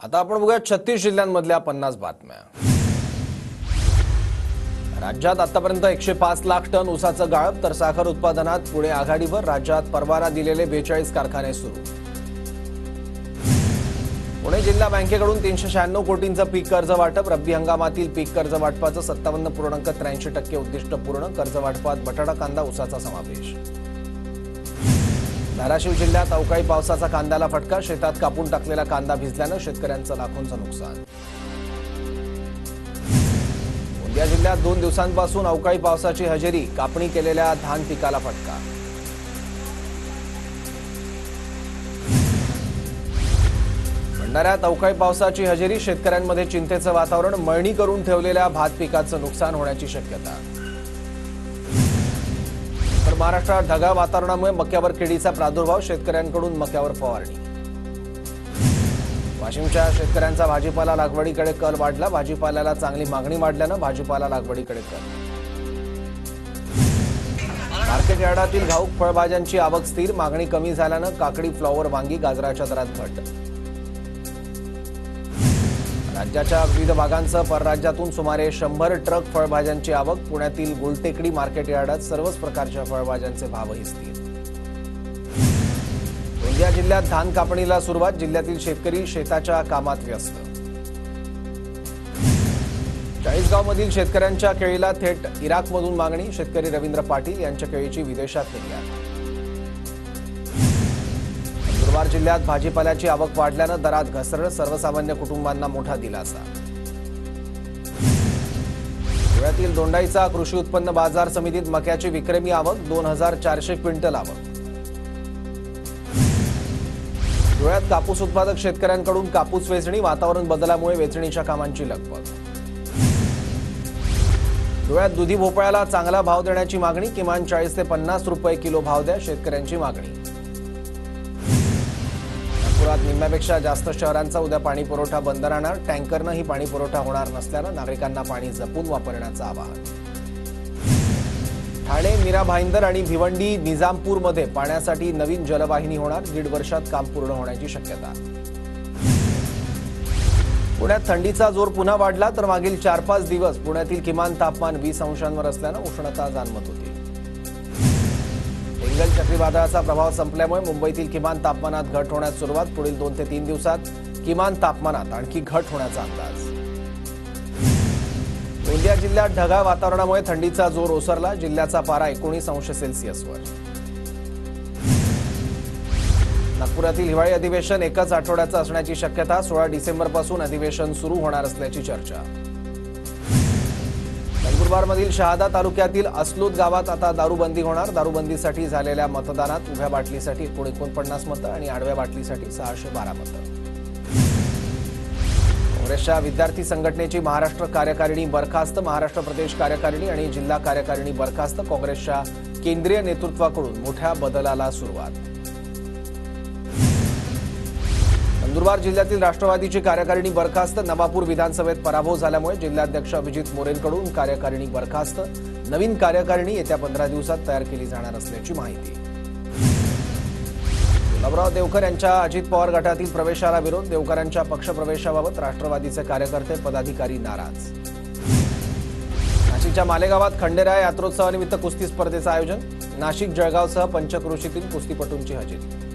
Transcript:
आता आपण बघूया 36 जिल्ह्यांमधल्या 50 बातम्या। राज्यात आतापर्यंत 105 लाख टन ऊसाचं गाळप तर साखर उत्पादनात पुणे आघाडीवर। राज्यात परवाना दिलेले 42 कारखाने सुरू। पुणे जिल्हा बँकेकडून 396 कोटींचं पीक कर्ज वाटप। रब्बी हंगामातील पीक कर्ज वाटपाचं 57.83% उद्दिष्ट पूर्ण। कर्ज वाटपात बटाटा, कांदा, ऊसाचा समावेश। धाराशिव जिल्ह्यात अवकाळी पावसाचा कांद्याला फटका। शेतात कापून टाकलेला कांदा भिजल्यानं शेतकऱ्यांचं लाखोंचं नुकसान। गोंदिया जिल्ह्यात 2 दिवसांपासून अवकाळी पावसाची हजेरी। कापणी केलेल्या धान पिकाला फटका। भंडाऱ्यात अवकाळी पावसाची हजेरी। शेतकऱ्यांमध्ये चिंतेचं वातावरण। मळणी करून ठेवलेल्या भात पिकाचं नुकसान होण्याची शक्यता। तर महाराष्ट्रात ढगाळ वातावरणामुळे मक्यावर किडीचा प्रादुर्भाव। शेतकऱ्यांकडून मक्यावर फवारणी। वाशिमच्या शेतकऱ्यांचा भाजीपाला लागवडीकडे कल वाढला। भाजीपाल्याला चांगली मागणी वाढल्यानं भाजीपाला लागवडीकडे कल। मार्केट यार्डातील घाऊक फळभाज्यांची आवक स्थिर। मागणी कमी झाल्यानं काकडी, फ्लॉवर, वांगी, गाजराच्या दरात घट। राज्याच्या विविध भागांसह परराज्यातून सुमारे 100 ट्रक फळभाज्यांची आवक। पुण्यातील गुलटेकडी मार्केट यार्डात सर्वच प्रकारच्या फळभाज्यांचे भावही स्थिर। गोंदिया जिल्ह्यात धान कापणीला सुरुवात। जिल्ह्यातील शेतकरी शेताच्या कामात व्यस्त। चाळीसगावमधील शेतकऱ्यांच्या केळीला थेट इराकमधून मागणी। शेतकरी रवींद्र पाटील यांच्या केळीची विदेशात निर्यात। नंदुरबार जिल्ह्यात भाजीपाल्याची आवक वाढल्यानं दरात घसरण। सर्वसामान्य कुटुंबांना मोठा दिलासा। धुळ्यातील दोंडाईचा कृषी उत्पन्न बाजार समितीत मक्याची विक्रमी आवक। 2400 क्विंटल आवक। धुळ्यात कापूस उत्पादक शेतकऱ्यांकडून कापूस वेचणी। वातावरण बदलामुळे वेचणीच्या कामांची लगबग। धुळ्यात दुधी भोपळ्याला चांगला भाव देण्याची मागणी। किमान 40 ते 50 रुपये किलो भाव द्या, शेतकऱ्यांची मागणी। नागपुरात निम्म्यापेक्षा जास्त शहरांचा उद्या पाणी पुरवठा बंद राहणार। टँकरनंही पाणी पुरवठा होणार नसल्यानं नागरिकांना पाणी जपून वापरण्याचं आवाहन। ठाणे, मीरा भाईंदर आणि भिवंडी, निजामपूरमध्ये पाण्यासाठी नवीन जलवाहिनी होणार। 1.5 वर्षात काम पूर्ण होण्याची शक्यता। पुण्यात थंडीचा जोर पुन्हा वाढला तर मागील 4-5 दिवस पुण्यातील किमान तापमान 20 अंशांवर असल्यानं उष्णता जाणवत होती। बेंगल चक्रीवादळाचा प्रभाव संपल्यामुळे मुंबईतील किमान तापमानात घट होण्यास सुरुवात। पुढील 2 ते 3 दिवसात किमान तापमानात आणखी घट होण्याचा अंदाज। गोंदिया जिल्ह्यात ढगाळ वातावरणामुळे थंडीचा जोर ओसरला। जिल्ह्याचा पारा 19 अंश सेल्सिअसवर। नागपुरातील हिवाळी अधिवेशन एकाच आठवड्याचं असण्याची शक्यता। 16 डिसेंबरपासून अधिवेशन सुरू होणार असल्याची चर्चा। नंदुरबारमधील शहादा तालुक्यातील अस्लोद गावात आता दारूबंदी होणार। दारूबंदीसाठी झालेल्या मतदानात उभ्या बाटलीसाठी 49 मतं आणि आडव्या बाटलीसाठी 612 मतं। काँग्रेसच्या विद्यार्थी संघटनेची महाराष्ट्र कार्यकारिणी बरखास्त। महाराष्ट्र प्रदेश कार्यकारिणी आणि जिल्हा कार्यकारिणी बरखास्त। काँग्रेसच्या केंद्रीय नेतृत्वाकडून मोठ्या बदलाला सुरुवात। नंदुरबार जिल्ह्यातील राष्ट्रवादीची कार्यकारिणी बरखास्त। नवापूर विधानसभेत पराभव झाल्यामुळे जिल्हाध्यक्ष अभिजित मोरेंकडून कार्यकारिणी बरखास्त। नवीन कार्यकारिणी येत्या 15 दिवसात तयार केली जाणार असल्याची माहिती। गुलाबराव देवकर यांच्या अजित पवार गटातील प्रवेशाला विरोध। देवकरांच्या पक्षप्रवेशाबाबत राष्ट्रवादीचे कार्यकर्ते, पदाधिकारी नाराज। नाशिकच्या मालेगावात खंडेराय यात्रोत्सवानिमित्त कुस्ती स्पर्धेचं आयोजन। नाशिक, जळगावसह पंचक्रोशीतील कुस्तीपटूंची हजेरी।